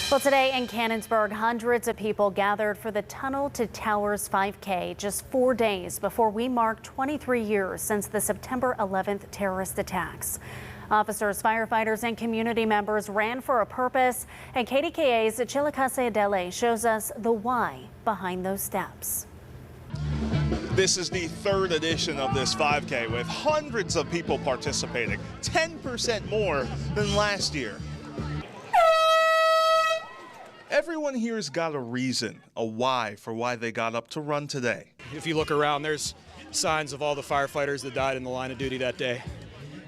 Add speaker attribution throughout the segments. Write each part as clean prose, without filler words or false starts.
Speaker 1: Well, today in Canonsburg, hundreds of people gathered for the Tunnel to Towers 5K just 4 days before we mark 23 years since the September 11th terrorist attacks. Officers, firefighters, and community members ran for a purpose, and KDKA's Chilekasi Adele shows us the why behind those steps.
Speaker 2: This is the third edition of this 5K with hundreds of people participating, 10% more than last year. Everyone here's got a reason, a why for why they got up to run today.
Speaker 3: If you look around, there's signs of all the firefighters that died in the line of duty that day.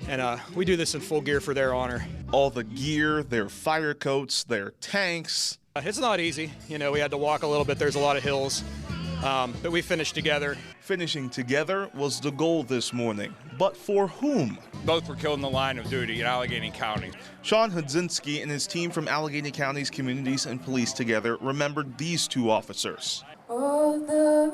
Speaker 3: And we do this in full gear for their honor.
Speaker 2: All the gear, their fire coats, their tanks.
Speaker 3: It's not easy. You know, we had to walk a little bit. There's a lot of hills, but we finished together.
Speaker 2: Finishing together was the goal this morning, but for whom?
Speaker 4: Both were killed in the line of duty in Allegheny County.
Speaker 2: Sean Hudzinski and his team from Allegheny County's Communities and Police Together remembered these two officers.
Speaker 5: Oh, the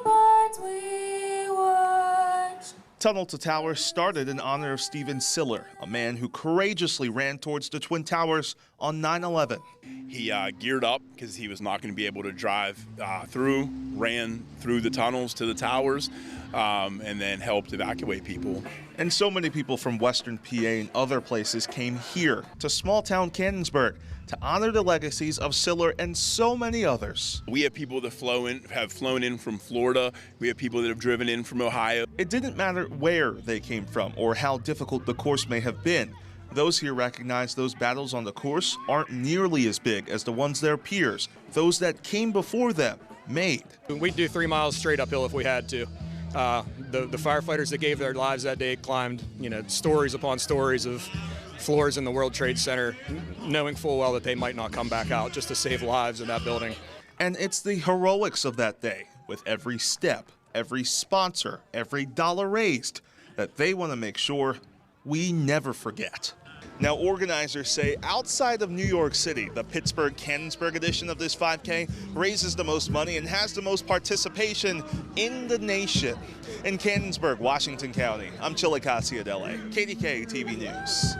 Speaker 5: ramparts we watched.
Speaker 2: Tunnel to Towers started in honor of Stephen Siller, a man who courageously ran towards the Twin Towers on 9/11.
Speaker 4: He geared up because he was not going to be able to drive through, ran through the tunnels to the towers, and then helped evacuate people.
Speaker 2: And so many people from Western PA and other places came here to small-town Canonsburg to honor the legacies of Siller and so many others.
Speaker 4: We have people that have flown in from Florida. We have people that have driven in from Ohio.
Speaker 2: It didn't matter where they came from or how difficult the course may have been. Those here recognize those battles on the course aren't nearly as big as the ones their peers, those that came before them, made.
Speaker 3: We'd do 3 miles straight uphill if we had to. The firefighters that gave their lives that day climbed, stories upon stories of floors in the World Trade Center, knowing full well that they might not come back out just to save lives in that building.
Speaker 2: And it's the heroics of that day, with every step, every sponsor, every dollar raised, that they want to make sure we never forget. Now, organizers say outside of New York City, the Pittsburgh-Canonsburg edition of this 5K raises the most money and has the most participation in the nation. In Canonsburg, Washington County, I'm Chilekasi Adele, KDKA-TV News.